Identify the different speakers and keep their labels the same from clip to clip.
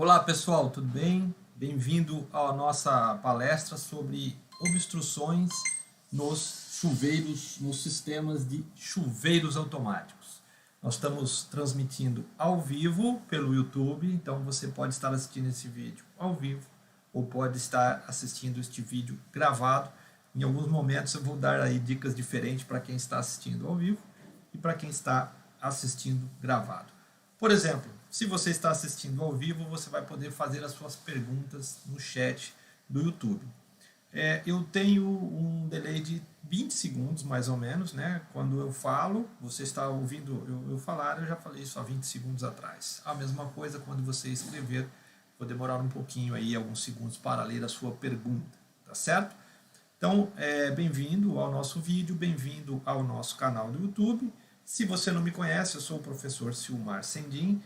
Speaker 1: Olá pessoal, tudo bem? Bem-vindo à nossa palestra sobre obstruções nos chuveiros, nos sistemas de chuveiros automáticos. Nós estamos transmitindo ao vivo pelo YouTube, então você pode estar assistindo esse vídeo ao vivo ou pode estar assistindo este vídeo gravado. Em alguns momentos eu vou dar aí dicas diferentes para quem está assistindo ao vivo e para quem está assistindo gravado. Por exemplo, se você está assistindo ao vivo, você vai poder fazer as suas perguntas no chat do YouTube. Eu tenho um delay de 20 segundos, mais ou menos, né? Quando eu falo, você está ouvindo eu falar, eu já falei isso há 20 segundos atrás. A mesma coisa quando você escrever, vou demorar um pouquinho aí, alguns segundos para ler a sua pergunta, tá certo? Então, bem-vindo ao nosso vídeo, bem-vindo ao nosso canal do YouTube. Se você não me conhece, eu sou o professor Silmar Sendin.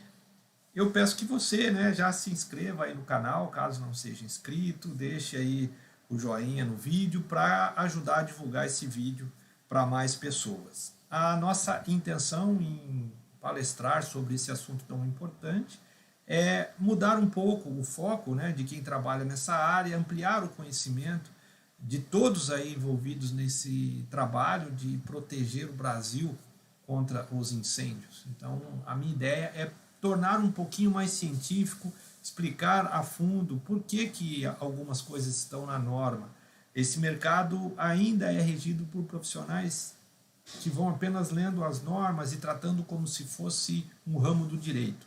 Speaker 1: Eu peço que você, já se inscreva aí no canal, caso não seja inscrito, deixe aí o joinha no vídeo para ajudar a divulgar esse vídeo para mais pessoas. A nossa intenção em palestrar sobre esse assunto tão importante é mudar um pouco o foco, de quem trabalha nessa área, ampliar o conhecimento de todos aí envolvidos nesse trabalho de proteger o Brasil contra os incêndios. Então, a minha ideia é tornar um pouquinho mais científico, explicar a fundo por que algumas coisas estão na norma. Esse mercado ainda é regido por profissionais que vão apenas lendo as normas e tratando como se fosse um ramo do direito.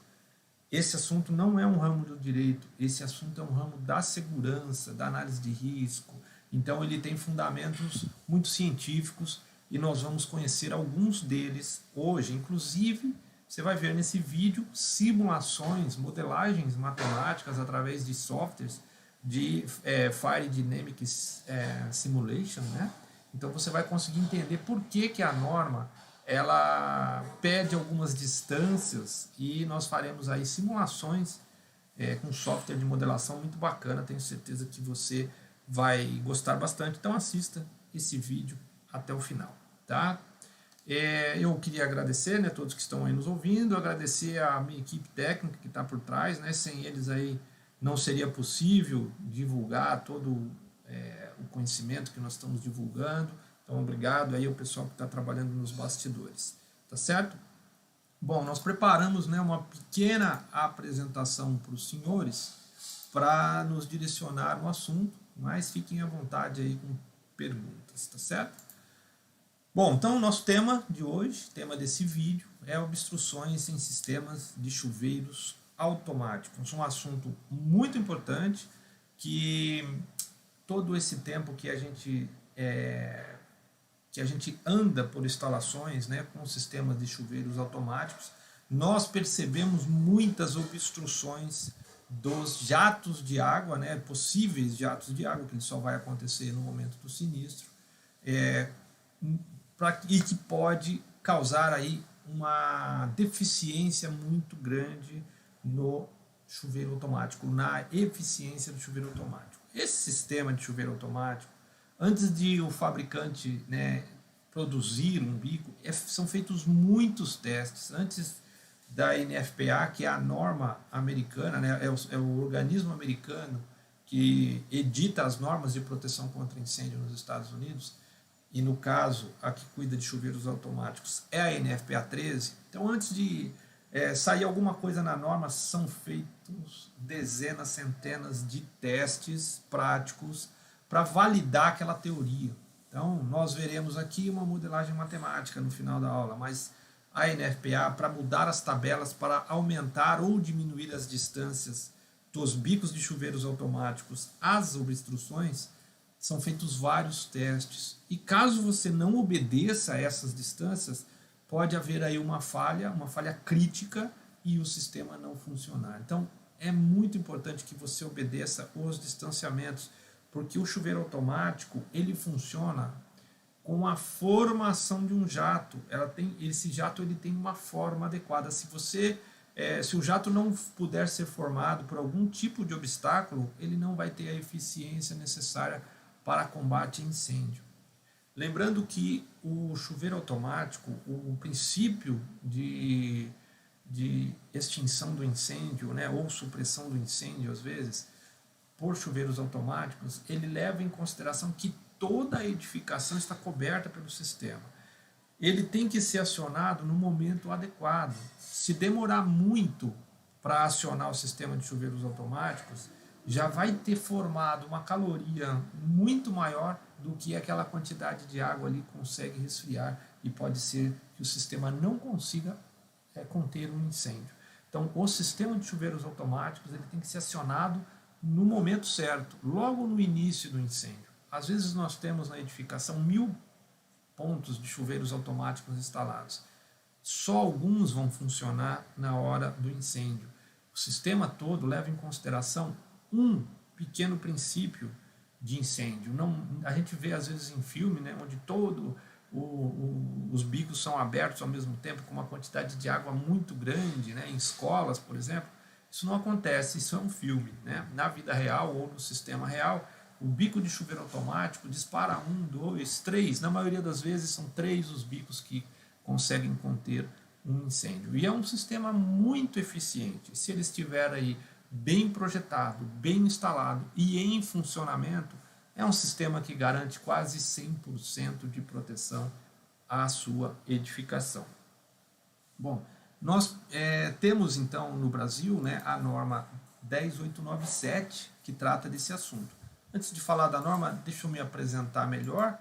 Speaker 1: Esse assunto não é um ramo do direito, esse assunto é um ramo da segurança, da análise de risco. Então ele tem fundamentos muito científicos e nós vamos conhecer alguns deles hoje. Inclusive, você vai ver nesse vídeo simulações, modelagens matemáticas através de softwares de Fire Dynamics Simulation, né? Então você vai conseguir entender por que a norma ela pede algumas distâncias e nós faremos aí simulações com software de modelação muito bacana. Tenho certeza que você vai gostar bastante. Então assista esse vídeo até o final, tá? Eu queria agradecer, todos que estão aí nos ouvindo, agradecer a minha equipe técnica que está por trás, sem eles aí não seria possível divulgar todo o conhecimento que nós estamos divulgando. Então, obrigado aí ao pessoal que está trabalhando nos bastidores, tá certo? Bom, nós preparamos uma pequena apresentação para os senhores para nos direcionar no assunto, mas fiquem à vontade aí com perguntas, tá certo? Bom, então o nosso tema de hoje, tema desse vídeo, é obstruções em sistemas de chuveiros automáticos. Um assunto muito importante que todo esse tempo que a gente anda por instalações com sistemas de chuveiros automáticos, nós percebemos muitas obstruções dos jatos de água, possíveis jatos de água, que só vai acontecer no momento do sinistro, e que pode causar aí uma deficiência muito grande no chuveiro automático, na eficiência do chuveiro automático. Esse sistema de chuveiro automático, antes de o fabricante produzir um bico, são feitos muitos testes. Antes da NFPA, que é a norma americana, é o organismo americano que edita as normas de proteção contra incêndio nos Estados Unidos, e no caso, a que cuida de chuveiros automáticos é a NFPA 13. Então, antes de sair alguma coisa na norma, são feitos dezenas, centenas de testes práticos para validar aquela teoria. Então, nós veremos aqui uma modelagem matemática no final da aula, mas a NFPA, para mudar as tabelas, para aumentar ou diminuir as distâncias dos bicos de chuveiros automáticos às obstruções, são feitos vários testes. E caso você não obedeça a essas distâncias, pode haver aí uma falha crítica e o sistema não funcionar. Então, é muito importante que você obedeça os distanciamentos, porque o chuveiro automático, ele funciona com a formação de um jato. Esse jato ele tem uma forma adequada. Se o jato não puder ser formado por algum tipo de obstáculo, ele não vai ter a eficiência necessária para combate a incêndio. Lembrando que o chuveiro automático, o princípio de de extinção do incêndio, né, ou supressão do incêndio, às vezes, por chuveiros automáticos, ele leva em consideração que toda a edificação está coberta pelo sistema. Ele tem que ser acionado no momento adequado. Se demorar muito para acionar o sistema de chuveiros automáticos, já vai ter formado uma caloria muito maior do que aquela quantidade de água ali consegue resfriar, e pode ser que o sistema não consiga conter um incêndio. Então, o sistema de chuveiros automáticos ele tem que ser acionado no momento certo, logo no início do incêndio. Às vezes nós temos na edificação 1000 pontos de chuveiros automáticos instalados. Só alguns vão funcionar na hora do incêndio. O sistema todo leva em consideração um pequeno princípio de incêndio. Não, a gente vê às vezes em filme, né, onde os bicos são abertos ao mesmo tempo com uma quantidade de água muito grande, né, em escolas, por exemplo. Isso não acontece, isso é um filme, né? Na vida real ou no sistema real, o bico de chuveiro automático dispara 1, 2, 3, na maioria das vezes são 3 os bicos que conseguem conter um incêndio. E é um sistema muito eficiente. Se ele estiver aí bem projetado, bem instalado e em funcionamento, é um sistema que garante quase 100% de proteção à sua edificação. Bom, nós temos então no Brasil, né, a norma 10897, que trata desse assunto. Antes de falar da norma, deixa eu me apresentar melhor.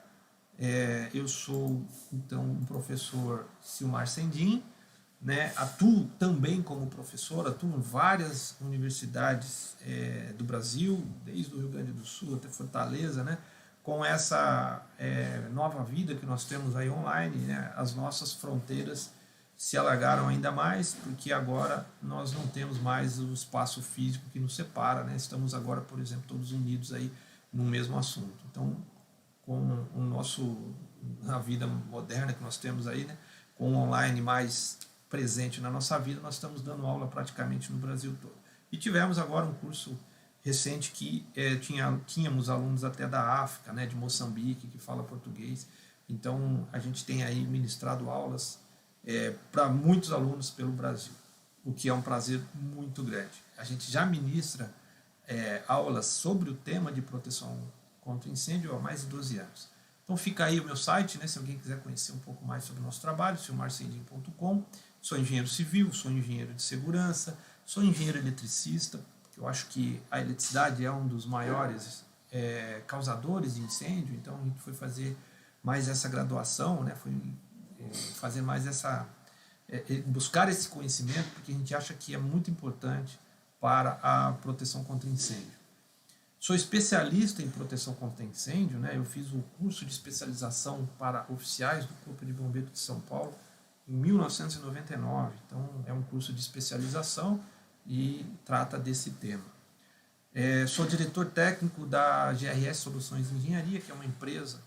Speaker 1: Eu sou então o professor Silmar Sendin, né, atuo também como professor, atuo em várias universidades do Brasil, desde o Rio Grande do Sul até Fortaleza, né, com essa nova vida que nós temos aí online, né, as nossas fronteiras se alargaram ainda mais, porque agora nós não temos mais o espaço físico que nos separa, né? Estamos agora, por exemplo, todos unidos aí no mesmo assunto. Então, com a vida moderna que nós temos aí, né, com o online mais presente na nossa vida, nós estamos dando aula praticamente no Brasil todo. E tivemos agora um curso recente que tínhamos alunos até da África, né, de Moçambique, que fala português. Então, a gente tem aí ministrado aulas para muitos alunos pelo Brasil, o que é um prazer muito grande. A gente já ministra aulas sobre o tema de proteção contra incêndio há mais de 12 anos. Então fica aí o meu site, né, se alguém quiser conhecer um pouco mais sobre o nosso trabalho, silmarsendin.com. Sou engenheiro civil, sou engenheiro de segurança, sou engenheiro eletricista, porque eu acho que a eletricidade é um dos maiores causadores de incêndio, então a gente foi fazer mais essa graduação, né, foi fazer mais buscar esse conhecimento, porque a gente acha que é muito importante para a proteção contra incêndio. Sou especialista em proteção contra incêndio, né? Eu fiz um curso de especialização para oficiais do Corpo de Bombeiros de São Paulo em 1999, então é um curso de especialização e trata desse tema. Sou diretor técnico da GRS Soluções de Engenharia, que é uma empresa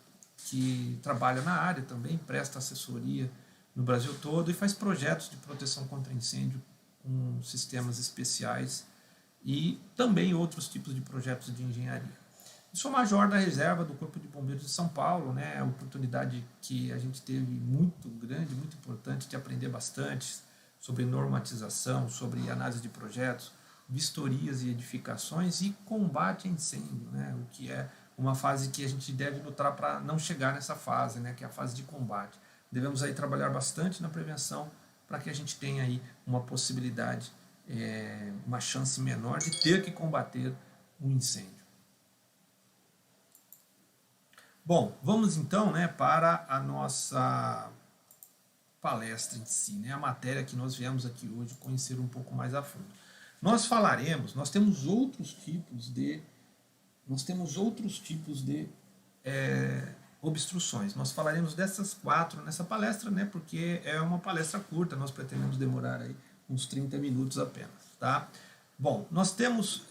Speaker 1: que trabalha na área também, presta assessoria no Brasil todo e faz projetos de proteção contra incêndio com sistemas especiais e também outros tipos de projetos de engenharia. Eu sou major da reserva do Corpo de Bombeiros de São Paulo, né? É uma oportunidade que a gente teve muito grande, muito importante de aprender bastante sobre normatização, sobre análise de projetos, vistorias e edificações e combate a incêndio, né? O que é uma fase que a gente deve lutar para não chegar nessa fase, né, que é a fase de combate. Devemos aí trabalhar bastante na prevenção para que a gente tenha aí uma possibilidade, uma chance menor de ter que combater um incêndio. Bom, vamos então, né, para a nossa palestra em si, né, a matéria que nós viemos aqui hoje conhecer um pouco mais a fundo. Nós temos outros tipos de obstruções. Nós falaremos dessas 4 nessa palestra, né, porque é uma palestra curta, nós pretendemos demorar aí uns 30 minutos apenas. Tá? Bom,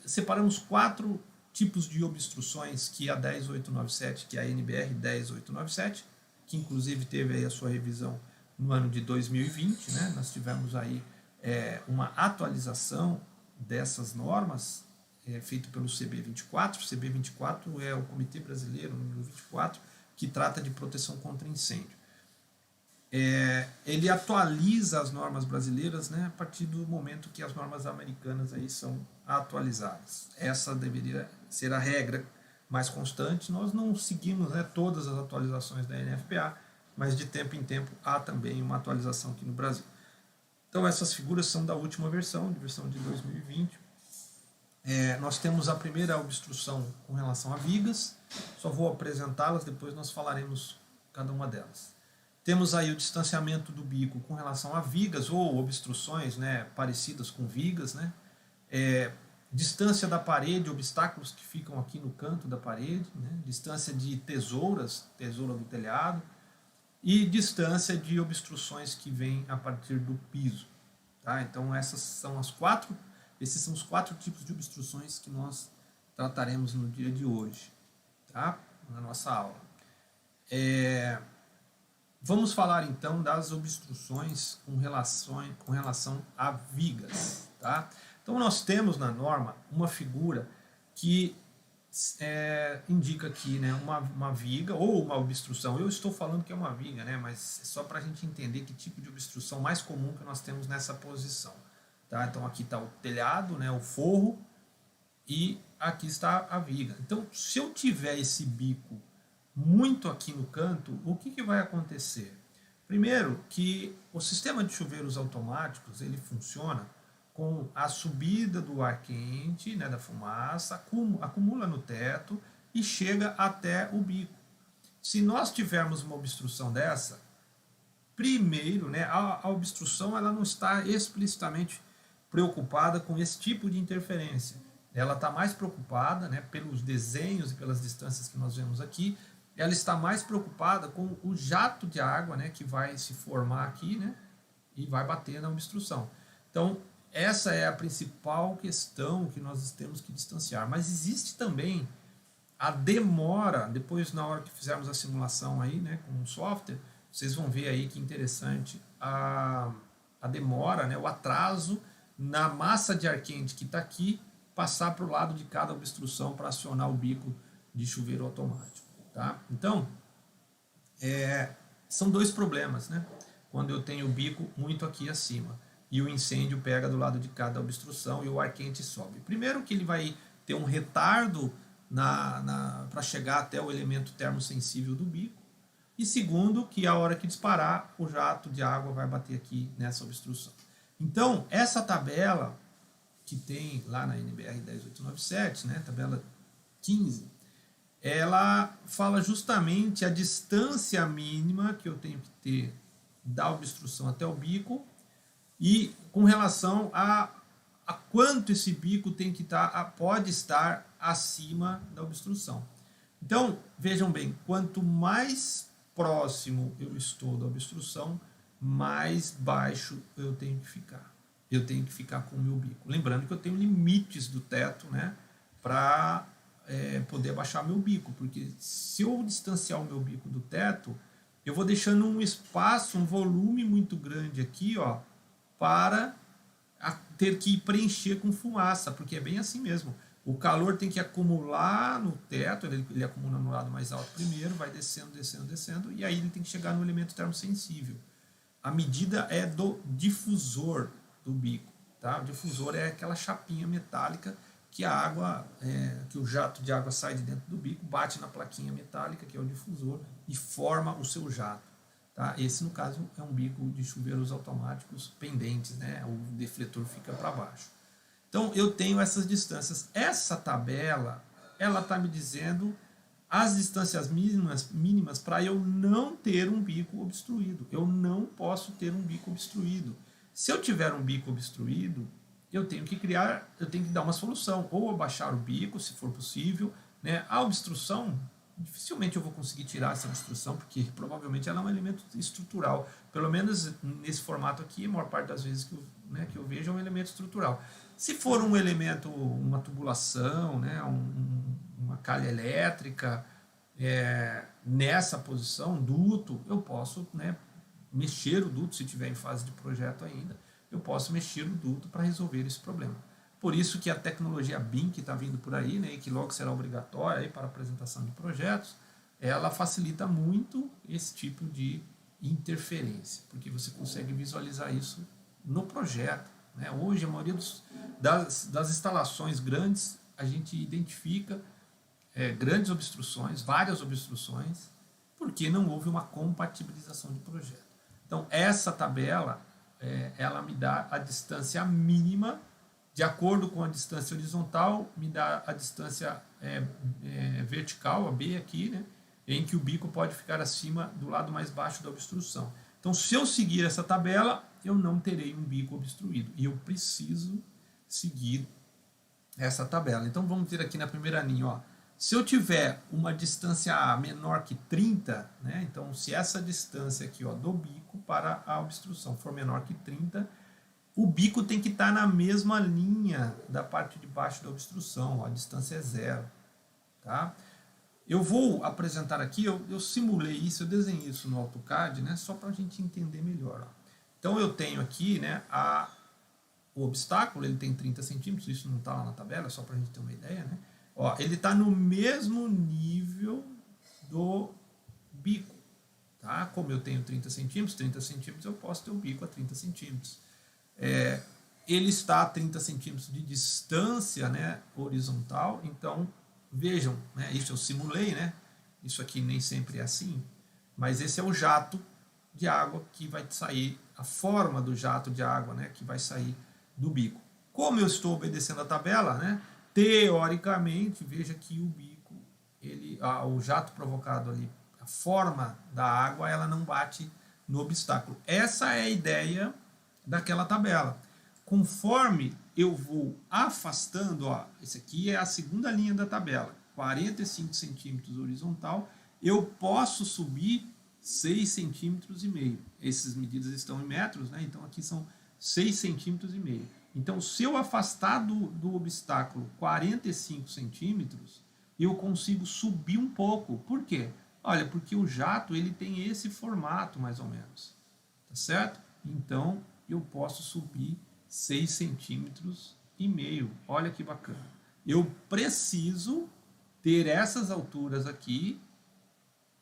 Speaker 1: separamos 4 tipos de obstruções que a 10897, que é a NBR 10897, que inclusive teve aí a sua revisão no ano de 2020, né, nós tivemos aí uma atualização dessas normas, feito pelo CB24. O CB24 é o Comitê Brasileiro número 24, que trata de proteção contra incêndio. ele atualiza as normas brasileiras, né, a partir do momento que as normas americanas aí são atualizadas. Essa deveria ser a regra mais constante. Nós não seguimos, né, todas as atualizações da NFPA, mas de tempo em tempo há também uma atualização aqui no Brasil. Então essas figuras são da última versão, de 2020. Nós temos a primeira obstrução com relação a vigas, só vou apresentá-las, depois nós falaremos cada uma delas. Temos aí o distanciamento do bico com relação a vigas ou obstruções, né, parecidas com vigas, né? Distância da parede, obstáculos que ficam aqui no canto da parede, né? Distância de tesouras, tesoura do telhado, e distância de obstruções que vêm a partir do piso. Tá? Então esses são os quatro tipos de obstruções que nós trataremos no dia de hoje, tá? Na nossa aula. Vamos falar então das obstruções com relação a vigas. Tá? Então nós temos na norma uma figura que indica aqui, né, uma viga ou uma obstrução. Eu estou falando que é uma viga, né, mas é só para a gente entender que tipo de obstrução mais comum que nós temos nessa posição. Tá? Então aqui está o telhado, né, o forro, e aqui está a viga. Então se eu tiver esse bico muito aqui no canto, o que vai acontecer? Primeiro, que o sistema de chuveiros automáticos ele funciona com a subida do ar quente, né, da fumaça, acumula no teto e chega até o bico. Se nós tivermos uma obstrução dessa, primeiro, né, a obstrução ela não está explicitamente preocupada com esse tipo de interferência. Ela está mais preocupada, né, pelos desenhos e pelas distâncias que nós vemos aqui, ela está mais preocupada com o jato de água, né, que vai se formar aqui, né, e vai bater na obstrução. Então, essa é a principal questão que nós temos que distanciar. Mas existe também a demora, depois na hora que fizermos a simulação aí, né, com o software, vocês vão ver aí que interessante a demora, né, o atraso na massa de ar quente que está aqui, passar para o lado de cada obstrução para acionar o bico de chuveiro automático. Tá? Então, são dois problemas, né? Quando eu tenho o bico muito aqui acima e o incêndio pega do lado de cada obstrução e o ar quente sobe. Primeiro que ele vai ter um retardo para chegar até o elemento termosensível do bico, e segundo que a hora que disparar, o jato de água vai bater aqui nessa obstrução. Então, essa tabela que tem lá na NBR 10897, né, tabela 15, ela fala justamente a distância mínima que eu tenho que ter da obstrução até o bico e com relação a quanto esse bico tem que pode estar acima da obstrução. Então, vejam bem, quanto mais próximo eu estou da obstrução, mais baixo eu tenho que ficar. Eu tenho que ficar com o meu bico. Lembrando que eu tenho limites do teto, né, para poder abaixar meu bico, porque se eu distanciar o meu bico do teto, eu vou deixando um espaço, um volume muito grande aqui, ó, para ter que preencher com fumaça, porque é bem assim mesmo. O calor tem que acumular no teto, ele acumula no lado mais alto primeiro, vai descendo, descendo, descendo, e aí ele tem que chegar no elemento termosensível. A medida é do difusor do bico. Tá? O difusor é aquela chapinha metálica que a água, que o jato de água sai de dentro do bico, bate na plaquinha metálica, que é o difusor, e forma o seu jato. Tá? Esse, no caso, é um bico de chuveiros automáticos pendentes, né? O defletor fica para baixo. Então, eu tenho essas distâncias. Essa tabela, ela está me dizendo as distâncias mínimas para eu não ter um bico obstruído. Eu não posso ter um bico obstruído. Se eu tiver um bico obstruído, eu tenho que dar uma solução, ou abaixar o bico, se for possível, né? A obstrução, dificilmente eu vou conseguir tirar essa obstrução, porque provavelmente ela é um elemento estrutural. Pelo menos nesse formato aqui, a maior parte das vezes que eu vejo é um elemento estrutural. Se for um elemento, uma tubulação, né? Uma calha elétrica, nessa posição, duto, eu posso, né, mexer o duto, se estiver em fase de projeto ainda, eu posso mexer o duto para resolver esse problema. Por isso que a tecnologia BIM que está vindo por aí, né, e que logo será obrigatória aí para a apresentação de projetos, ela facilita muito esse tipo de interferência, porque você consegue visualizar isso no projeto, né? Hoje, a maioria das instalações grandes, a gente identifica grandes obstruções, várias obstruções, porque não houve uma compatibilização de projeto. Então, essa tabela, ela me dá a distância mínima, de acordo com a distância horizontal, me dá a distância vertical, a B aqui, né, em que o bico pode ficar acima do lado mais baixo da obstrução. Então, se eu seguir essa tabela, eu não terei um bico obstruído. E eu preciso seguir essa tabela. Então, vamos ter aqui na primeira linha, ó, se eu tiver uma distância A menor que 30, né, então se essa distância aqui, ó, do bico para a obstrução for menor que 30, o bico tem que estar na mesma linha da parte de baixo da obstrução, ó, a distância é 0. Tá? Eu vou apresentar aqui, eu simulei isso, eu desenhei isso no AutoCAD, né, só para a gente entender melhor. Ó. Então eu tenho aqui, né, o obstáculo, ele tem 30 centímetros, isso não está lá na tabela, só para a gente ter uma ideia, né? Ó, ele está no mesmo nível do bico. Tá? Como eu tenho 30 centímetros eu posso ter o bico a 30 centímetros. Ele está a 30 centímetros de distância, né, horizontal, então vejam, né, isso eu simulei, né, isso aqui nem sempre é assim, mas esse é o jato de água que vai sair, a forma do jato de água, né, que vai sair do bico. Como eu estou obedecendo a tabela, né, teoricamente, veja que o bico, o jato provocado ali, a forma da água, ela não bate no obstáculo. Essa é a ideia daquela tabela. Conforme eu vou afastando, ó, esse aqui é a segunda linha da tabela, 45 centímetros horizontal, eu posso subir 6 centímetros e meio. Essas medidas estão em metros, né? Então aqui são 6 centímetros e meio. Então, se eu afastar do obstáculo 45 centímetros, eu consigo subir um pouco. Por quê? Olha, porque o jato ele tem esse formato, mais ou menos. Tá certo? Então, eu posso subir 6 centímetros e meio. Olha que bacana. Eu preciso ter essas alturas aqui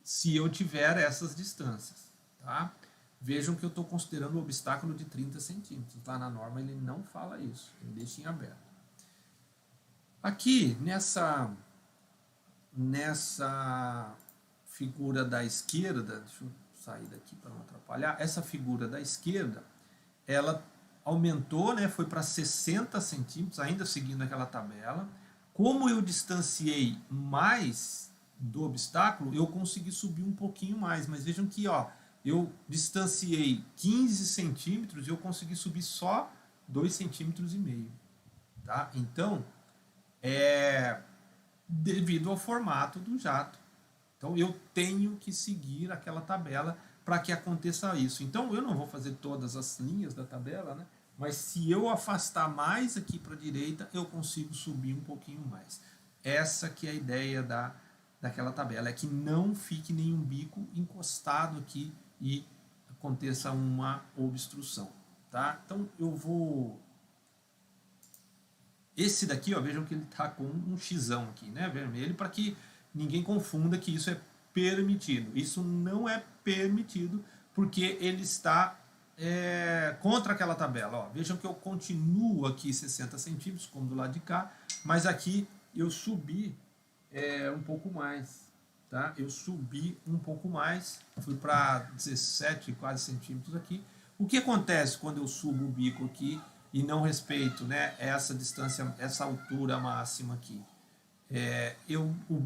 Speaker 1: se eu tiver essas distâncias. Tá? Vejam que eu estou considerando o obstáculo de 30 centímetros. Lá na norma ele não fala isso, ele deixa em aberto. Aqui, nessa figura da esquerda, deixa eu sair daqui para não atrapalhar, essa figura da esquerda, ela aumentou, né, foi para 60 centímetros, ainda seguindo aquela tabela. Como eu distanciei mais do obstáculo, eu consegui subir um pouquinho mais, mas vejam que, ó, eu distanciei 15 centímetros e eu consegui subir só 2,5 centímetros. Tá? Então, devido ao formato do jato. Então, eu tenho que seguir aquela tabela para que aconteça isso. Então, eu não vou fazer todas as linhas da tabela, né? Mas se eu afastar mais aqui para a direita, eu consigo subir um pouquinho mais. Essa que é a ideia daquela tabela, é que não fique nenhum bico encostado aqui e aconteça uma obstrução, tá? Então eu vou, esse daqui, ó, vejam que ele está com um xão aqui, né, vermelho, para que ninguém confunda que isso é permitido. Isso não é permitido porque ele está contra aquela tabela. Ó, vejam que eu continuo aqui 60 centímetros, como do lado de cá, mas aqui eu subi um pouco mais. Tá? Eu subi um pouco mais, fui para 17 quase centímetros aqui. O que acontece quando eu subo o bico aqui e não respeito, né, essa distância, essa altura máxima aqui?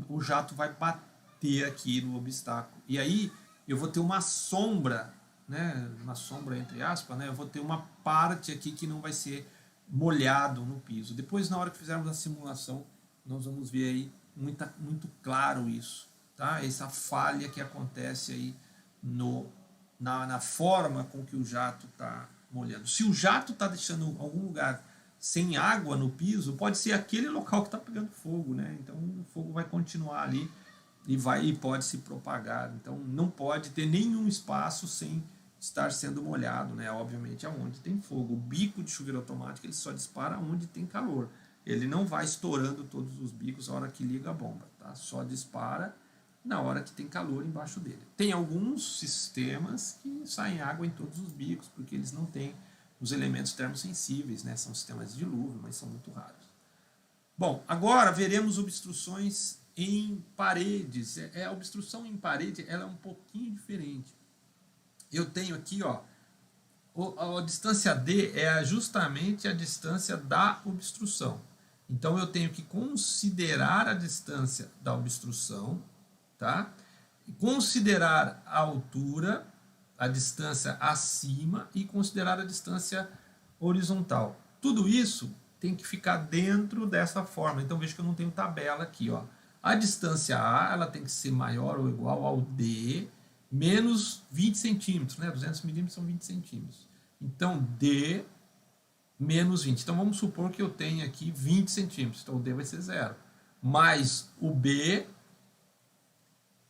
Speaker 1: O jato vai bater aqui no obstáculo. E aí eu vou ter uma sombra, né, uma sombra entre aspas, né, eu vou ter uma parte aqui que não vai ser molhado no piso. Depois, na hora que fizermos a simulação, nós vamos ver aí muito claro isso. Tá? Essa falha que acontece aí na forma com que o jato está molhando. Se o jato está deixando algum lugar sem água no piso, pode ser aquele local que está pegando fogo, né? Então o fogo vai continuar ali e pode se propagar. Então não pode ter nenhum espaço sem estar sendo molhado, né? Obviamente aonde tem fogo. O bico de chuveiro automático ele só dispara onde tem calor. Ele não vai estourando todos os bicos na hora que liga a bomba, tá? Só dispara na hora que tem calor embaixo dele. Tem alguns sistemas que saem água em todos os bicos, porque eles não têm os elementos termosensíveis, né? São sistemas de dilúvio, mas são muito raros. Bom, agora veremos obstruções em paredes. A obstrução em parede ela é um pouquinho diferente. Eu tenho aqui, ó, a distância D é justamente a distância da obstrução. Então eu tenho que considerar a distância da obstrução, tá? Considerar a altura, a distância acima e considerar a distância horizontal. Tudo isso tem que ficar dentro dessa forma. Então veja que eu não tenho tabela aqui, ó. A distância A ela tem que ser maior ou igual ao D menos 20 centímetros, né? 200 milímetros são 20 centímetros. Então D menos 20. Então vamos supor que eu tenha aqui 20 centímetros. Então o D vai ser zero. Mais o B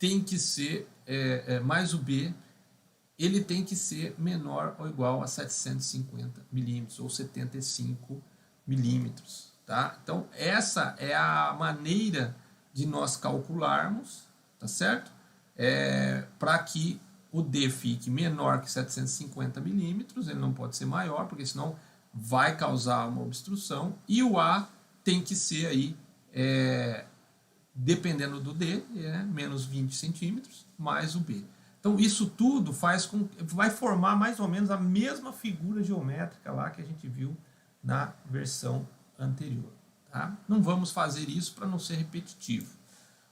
Speaker 1: tem que ser, mais o B, ele tem que ser menor ou igual a 750 milímetros ou 75 milímetros. Tá? Então essa é a maneira de nós calcularmos, tá certo? Para que o D fique menor que 750 milímetros, ele não pode ser maior, porque senão vai causar uma obstrução, e o A tem que ser aí, dependendo do D, menos 20 centímetros, mais o B. Então isso tudo vai formar mais ou menos a mesma figura geométrica lá que a gente viu na versão anterior. Tá? Não vamos fazer isso para não ser repetitivo.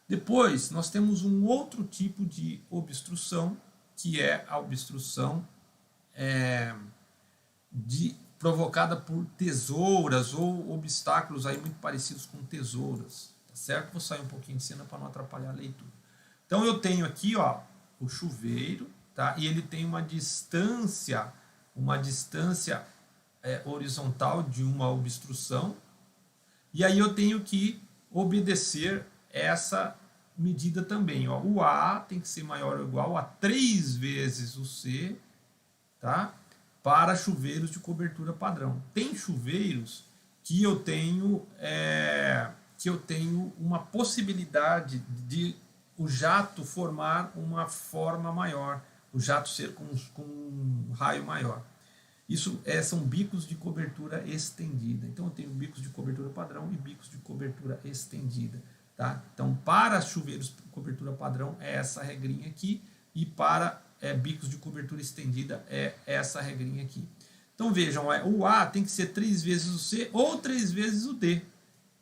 Speaker 1: Depois nós temos um outro tipo de obstrução, que é a obstrução provocada por tesouras ou obstáculos aí muito parecidos com tesouras. Tá certo? Vou sair um pouquinho de cena para não atrapalhar a leitura. Então eu tenho aqui, ó, o chuveiro, tá? E ele tem uma distância horizontal de uma obstrução. E aí eu tenho que obedecer essa medida também. Ó. O A tem que ser maior ou igual a 3 vezes o C, tá? Para chuveiros de cobertura padrão. Tem chuveiros que eu tenho uma possibilidade de o jato formar uma forma maior, o jato ser com um raio maior. Isso são bicos de cobertura estendida. Então eu tenho bicos de cobertura padrão e bicos de cobertura estendida. Tá? Então para chuveiros de cobertura padrão é essa regrinha aqui, e para bicos de cobertura estendida é essa regrinha aqui. Então vejam, o A tem que ser 3 vezes o C ou 3 vezes o D.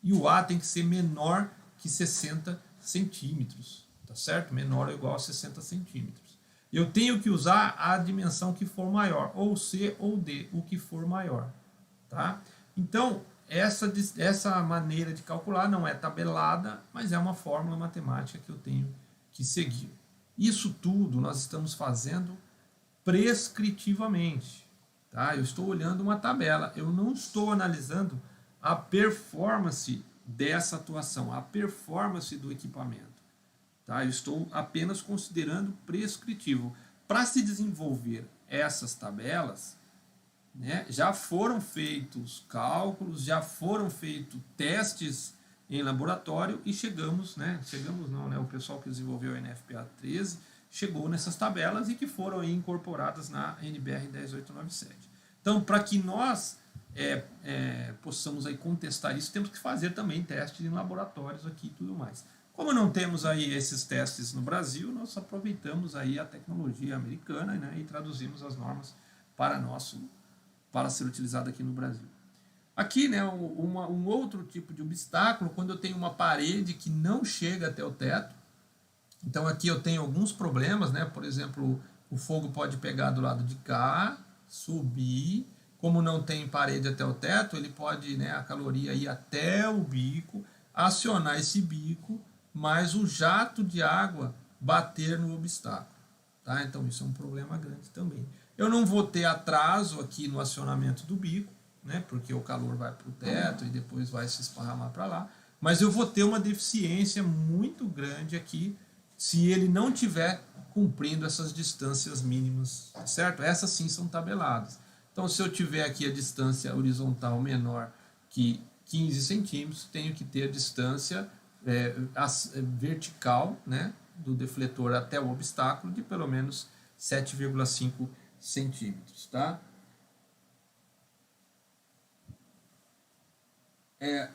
Speaker 1: E o A tem que ser menor que 60 centímetros. Tá certo? Menor ou igual a 60 centímetros. Eu tenho que usar a dimensão que for maior, ou C ou D, o que for maior. Tá? Então, essa maneira de calcular não é tabelada, mas é uma fórmula matemática que eu tenho que seguir. Isso tudo nós estamos fazendo prescritivamente. Tá? Eu estou olhando uma tabela, eu não estou analisando a performance dessa atuação, a performance do equipamento. Tá? Eu estou apenas considerando prescritivo. Para se desenvolver essas tabelas, né, já foram feitos cálculos, já foram feitos testes em laboratório e o pessoal que desenvolveu a NFPA 13 chegou nessas tabelas e que foram aí incorporadas na NBR 10897. Então, para que nós possamos aí contestar isso, temos que fazer também testes em laboratórios aqui e tudo mais. Como não temos aí esses testes no Brasil, nós aproveitamos aí a tecnologia americana, né, e traduzimos as normas para ser utilizado aqui no Brasil. Aqui, né, um outro tipo de obstáculo, quando eu tenho uma parede que não chega até o teto. Então aqui eu tenho alguns problemas, né? Por exemplo, o fogo pode pegar do lado de cá, subir. Como não tem parede até o teto, ele pode, né, a caloria ir até o bico, acionar esse bico, mas o jato de água bater no obstáculo. Tá? Então isso é um problema grande também. Eu não vou ter atraso aqui no acionamento do bico, né, porque o calor vai para o teto e depois vai se esparramar para lá, mas eu vou ter uma deficiência muito grande aqui se ele não estiver cumprindo essas distâncias mínimas, certo? Essas sim são tabeladas. Então se eu tiver aqui a distância horizontal menor que 15 centímetros, tenho que ter a distância vertical, né, do defletor até o obstáculo de pelo menos 7,5 centímetros, tá?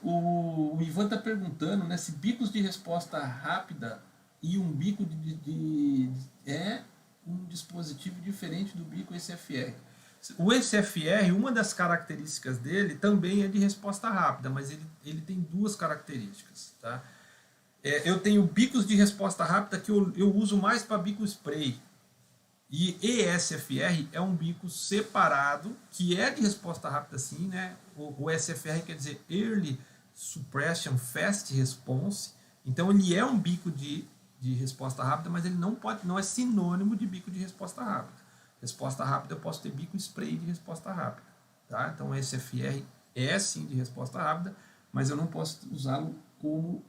Speaker 1: O Ivan está perguntando, né, se bicos de resposta rápida e um bico é um dispositivo diferente do bico SFR. O SFR, uma das características dele também é de resposta rápida, mas ele tem duas características, tá? Eu tenho bicos de resposta rápida que eu uso mais para bico spray. E ESFR é um bico separado, que é de resposta rápida sim, né? O SFR quer dizer Early Suppression Fast Response. Então ele é um bico de resposta rápida, mas ele não é sinônimo de bico de resposta rápida. Resposta rápida eu posso ter bico spray de resposta rápida, tá? Então o SFR é sim de resposta rápida, mas eu não posso usá-lo como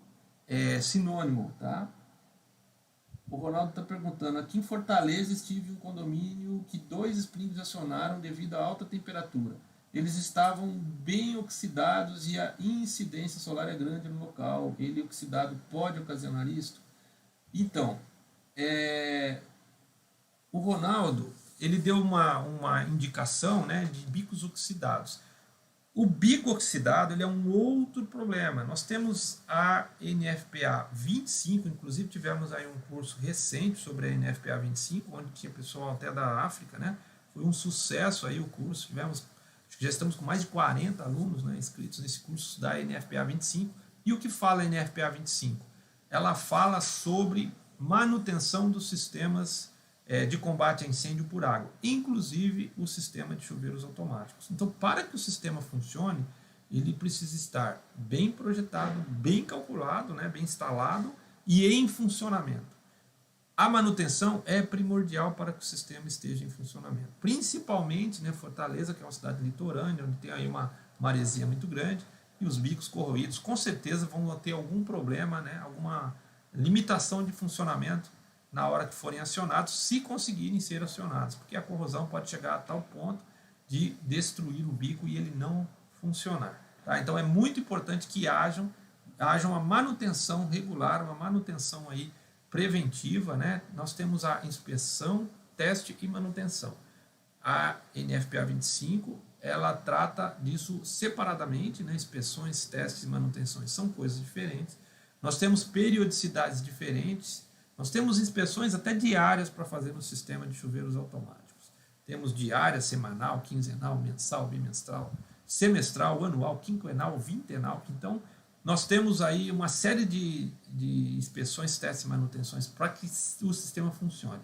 Speaker 1: sinônimo, tá? O Ronaldo está perguntando, aqui em Fortaleza estive em um condomínio que 2 springs acionaram devido à alta temperatura. Eles estavam bem oxidados e a incidência solar é grande no local. Ele oxidado pode ocasionar isto? Então, o Ronaldo, ele deu uma indicação, né, de bicos oxidados. O bico oxidado ele é um outro problema. Nós temos a NFPA 25, inclusive tivemos aí um curso recente sobre a NFPA 25, onde tinha pessoal até da África, né? Foi um sucesso aí o curso. Acho que já estamos com mais de 40 alunos, né, inscritos nesse curso da NFPA 25. E o que fala a NFPA 25? Ela fala sobre manutenção dos sistemas de combate a incêndio por água, inclusive o sistema de chuveiros automáticos. Então, para que o sistema funcione, ele precisa estar bem projetado, bem calculado, né, bem instalado e em funcionamento. A manutenção é primordial para que o sistema esteja em funcionamento. Principalmente, né, Fortaleza, que é uma cidade litorânea, onde tem aí uma maresia muito grande, e os bicos corroídos com certeza vão ter algum problema, né, alguma limitação de funcionamento na hora que forem acionados, se conseguirem ser acionados, porque a corrosão pode chegar a tal ponto de destruir o bico e ele não funcionar. Tá? Então é muito importante que haja uma manutenção regular, uma manutenção aí preventiva, né? Nós temos a inspeção, teste e manutenção. A NFPA 25, ela trata disso separadamente, né? Inspeções, testes e manutenções são coisas diferentes. Nós temos periodicidades diferentes. Nós temos inspeções até diárias para fazer no sistema de chuveiros automáticos. Temos diária, semanal, quinzenal, mensal, bimestral, semestral, anual, quinquenal, vintenal. Então, nós temos aí uma série de inspeções, testes e manutenções para que o sistema funcione.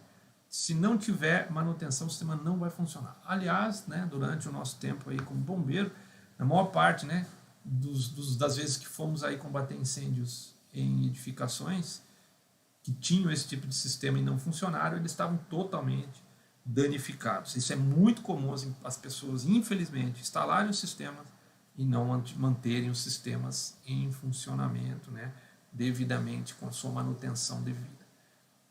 Speaker 1: Se não tiver manutenção, o sistema não vai funcionar. Aliás, né, durante o nosso tempo aí como bombeiro, na maior parte, né, das vezes que fomos aí combater incêndios em edificações que tinham esse tipo de sistema e não funcionaram, eles estavam totalmente danificados. Isso é muito comum as pessoas, infelizmente, instalarem os sistemas e não manterem os sistemas em funcionamento, né, devidamente, com a sua manutenção devida.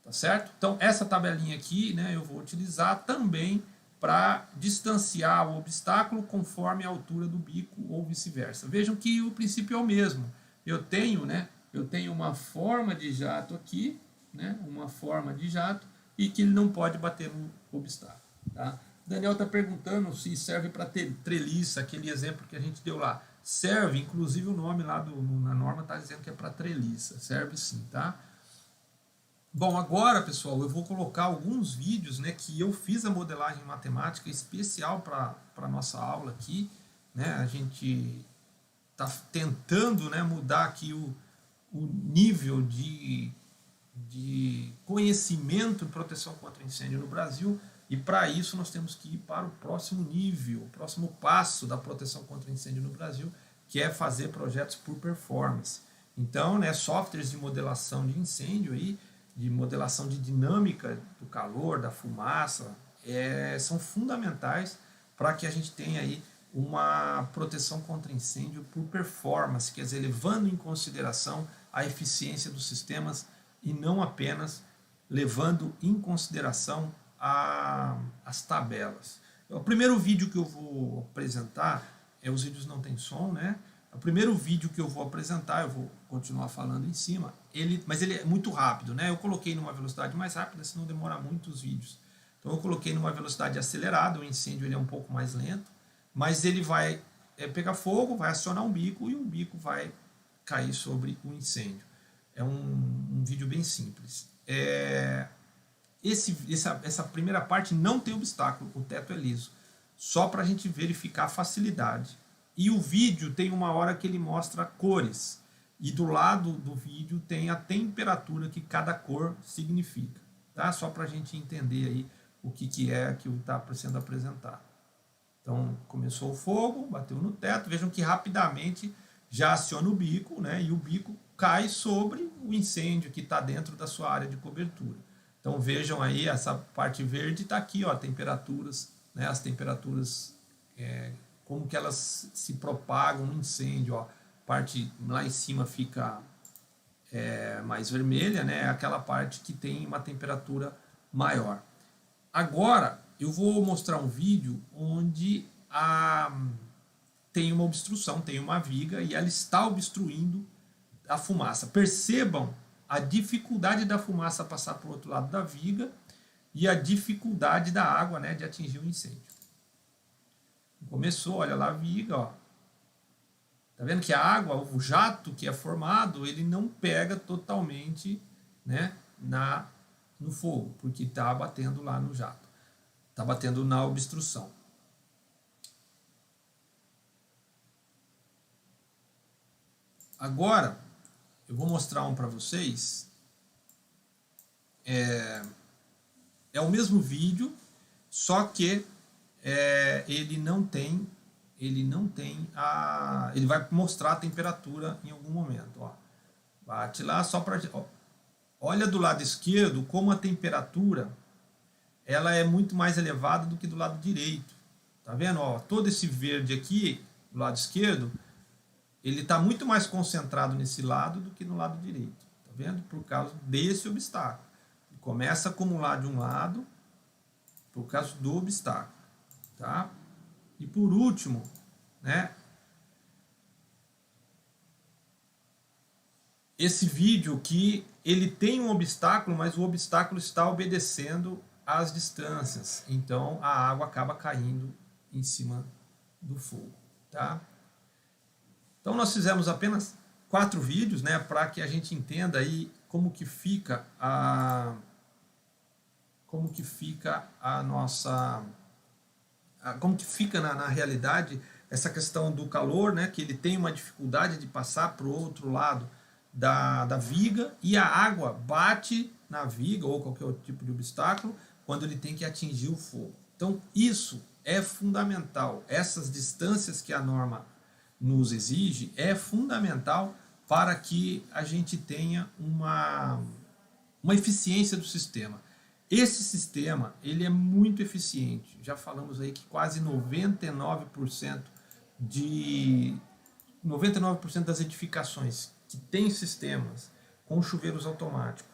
Speaker 1: Tá certo? Então, essa tabelinha aqui, né, eu vou utilizar também para distanciar o obstáculo conforme a altura do bico ou vice-versa. Vejam que o princípio é o mesmo. Eu tenho uma forma de jato aqui, né, uma forma de jato, e que ele não pode bater no obstáculo. Tá? Daniel está perguntando se serve para treliça, aquele exemplo que a gente deu lá. Serve, inclusive o nome lá na norma está dizendo que é para treliça. Serve sim, tá? Bom, agora, pessoal, eu vou colocar alguns vídeos, né, que eu fiz a modelagem matemática especial para a nossa aula aqui. Né? A gente está tentando, né, mudar aqui o nível de conhecimento em proteção contra incêndio no Brasil, e para isso nós temos que ir para o próximo nível, o próximo passo da proteção contra incêndio no Brasil, que é fazer projetos por performance. Então, né, softwares de modelação de incêndio, aí, de modelação de dinâmica do calor, da fumaça, são fundamentais para que a gente tenha aí uma proteção contra incêndio por performance, quer dizer, levando em consideração a eficiência dos sistemas e não apenas levando em consideração as tabelas. O primeiro vídeo que eu vou apresentar, os vídeos não tem som, né? O primeiro vídeo que eu vou apresentar, eu vou continuar falando em cima, mas ele é muito rápido, né? Eu coloquei numa velocidade mais rápida, senão demora muito os vídeos. Então eu coloquei numa velocidade acelerada, o incêndio ele é um pouco mais lento, mas ele vai pegar fogo, vai acionar um bico e o bico vai cair sobre o incêndio. É um vídeo bem simples. Essa primeira parte não tem obstáculo, o teto é liso, só para a gente verificar a facilidade. E o vídeo tem uma hora que ele mostra cores, e do lado do vídeo tem a temperatura que cada cor significa, tá? Só para a gente entender aí o que é que está sendo apresentado. Então, começou o fogo, bateu no teto, vejam que rapidamente já aciona o bico, né? E o bico cai sobre o incêndio que está dentro da sua área de cobertura. Então, vejam aí, essa parte verde está aqui, ó, temperaturas, né? As temperaturas, como que elas se propagam no incêndio, ó. A parte lá em cima fica mais vermelha, né? Aquela parte que tem uma temperatura maior. Agora eu vou mostrar um vídeo onde tem uma obstrução, tem uma viga e ela está obstruindo a fumaça. Percebam a dificuldade da fumaça passar para o outro lado da viga e a dificuldade da água, né, de atingir o incêndio. Começou, olha lá a viga, ó. Tá vendo que a água, o jato que é formado, ele não pega totalmente, né, no fogo, porque está batendo lá no jato, está batendo na obstrução. Agora eu vou mostrar um para vocês. É o mesmo vídeo, só que ele vai mostrar a temperatura em algum momento, ó. Bate lá só para, olha do lado esquerdo como a temperatura ela é muito mais elevada do que do lado direito. Tá vendo? Ó, todo esse verde aqui do lado esquerdo, ele está muito mais concentrado nesse lado do que no lado direito. Tá vendo? Por causa desse obstáculo. Ele começa a acumular de um lado por causa do obstáculo. Tá? E por último, né? Esse vídeo que ele tem um obstáculo, mas o obstáculo está obedecendo às distâncias. Então a água acaba caindo em cima do fogo, tá? Então nós fizemos apenas 4 vídeos, né, para que a gente entenda aí como que fica a nossa, como que fica na realidade essa questão do calor, né, que ele tem uma dificuldade de passar para o outro lado da viga, e a água bate na viga ou qualquer outro tipo de obstáculo quando ele tem que atingir o fogo. Então isso é fundamental, essas distâncias que a norma nos exige é fundamental para que a gente tenha uma eficiência do sistema. Esse sistema ele é muito eficiente, já falamos aí que quase 99% das edificações que têm sistemas com chuveiros automáticos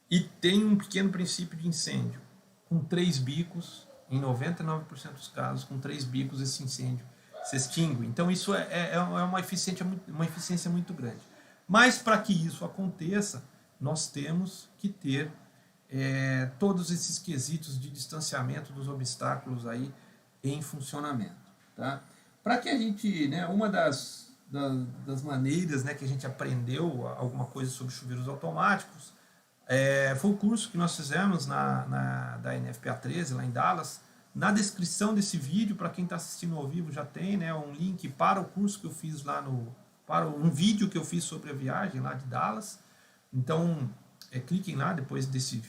Speaker 1: e tem um pequeno princípio de incêndio, com 3 bicos, em 99% dos casos, com 3 bicos esse incêndio se extingue. Então isso é uma eficiência muito grande. Mas para que isso aconteça, nós temos que ter todos esses quesitos de distanciamento dos obstáculos aí em funcionamento. Tá? Para que a gente, né, uma das maneiras, né, que a gente aprendeu alguma coisa sobre chuveiros automáticos foi o curso que nós fizemos da NFPA 13, lá em Dallas. Na descrição desse vídeo, para quem está assistindo ao vivo, já tem, né, um link para o curso que eu fiz lá para um vídeo que eu fiz sobre a viagem lá de Dallas. Então, cliquem lá, depois desse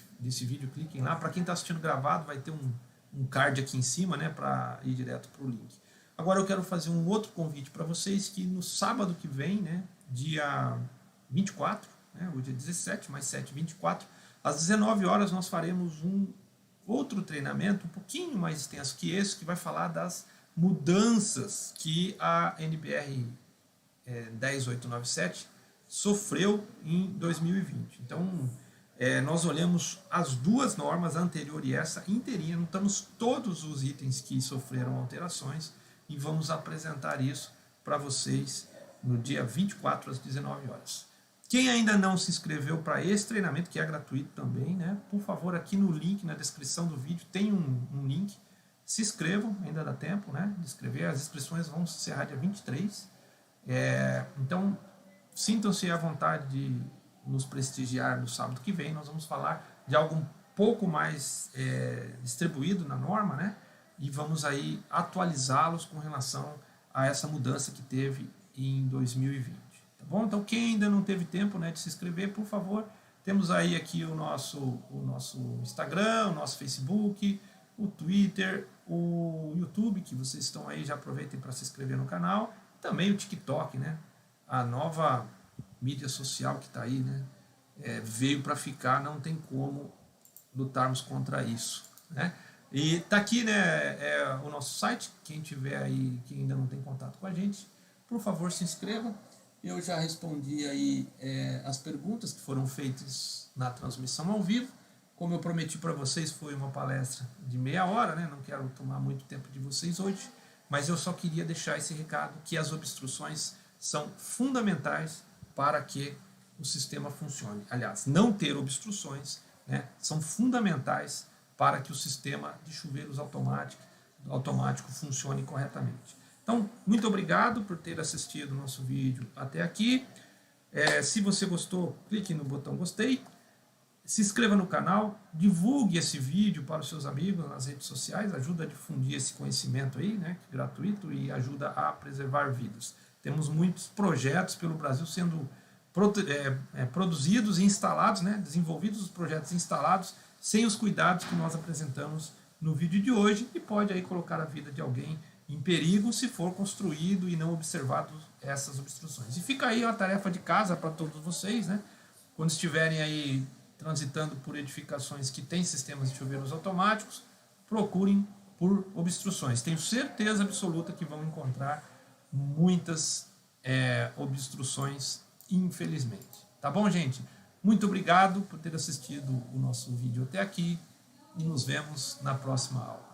Speaker 1: vídeo, cliquem lá. Para quem está assistindo gravado, vai ter um card aqui em cima, né, para ir direto para o link. Agora eu quero fazer um outro convite para vocês, que no sábado que vem, né, dia 24, né, hoje é 17, mais 7, 24, às 19 horas nós faremos um outro treinamento um pouquinho mais extenso que esse, que vai falar das mudanças que a NBR 10897 sofreu em 2020. Então, nós olhamos as duas normas, a anterior e essa inteirinha, notamos todos os itens que sofreram alterações e vamos apresentar isso para vocês no dia 24 às 19 horas. Quem ainda não se inscreveu para esse treinamento, que é gratuito também, né? Por favor, aqui no link, na descrição do vídeo, tem um link. Se inscrevam, ainda dá tempo, né? De inscrever. As inscrições vão se encerrar dia 23. Então, sintam-se à vontade de nos prestigiar no sábado que vem. Nós vamos falar de algo um pouco mais distribuído na norma, né? E vamos aí atualizá-los com relação a essa mudança que teve em 2020. Tá bom? Então, quem ainda não teve tempo, né, de se inscrever, por favor, temos aí aqui o nosso Instagram, o nosso Facebook, o Twitter, o YouTube, que vocês estão aí, já aproveitem para se inscrever no canal, também o TikTok, né, a nova mídia social que está aí, né, veio para ficar, não tem como lutarmos contra isso, né. E está aqui, né, o nosso site, quem tiver aí, que ainda não tem contato com a gente, por favor, se inscreva. Eu já respondi aí as perguntas que foram feitas na transmissão ao vivo. Como eu prometi para vocês, foi uma palestra de meia hora, né? Não quero tomar muito tempo de vocês hoje, mas eu só queria deixar esse recado que as obstruções são fundamentais para que o sistema funcione. Aliás, não ter obstruções, né, são fundamentais para que o sistema de chuveiros automático funcione corretamente. Então, muito obrigado por ter assistido o nosso vídeo até aqui. Se você gostou, clique no botão gostei. Se inscreva no canal, divulgue esse vídeo para os seus amigos nas redes sociais, ajuda a difundir esse conhecimento aí, né, gratuito, e ajuda a preservar vidas. Temos muitos projetos pelo Brasil sendo produzidos e instalados, né, desenvolvidos os projetos instalados, sem os cuidados que nós apresentamos no vídeo de hoje, e pode aí colocar a vida de alguém em perigo se for construído e não observado essas obstruções. E fica aí uma tarefa de casa para todos vocês, né? Quando estiverem aí transitando por edificações que têm sistemas de chuveiros automáticos, procurem por obstruções. Tenho certeza absoluta que vão encontrar muitas obstruções, infelizmente. Tá bom, gente? Muito obrigado por ter assistido o nosso vídeo até aqui e nos vemos na próxima aula.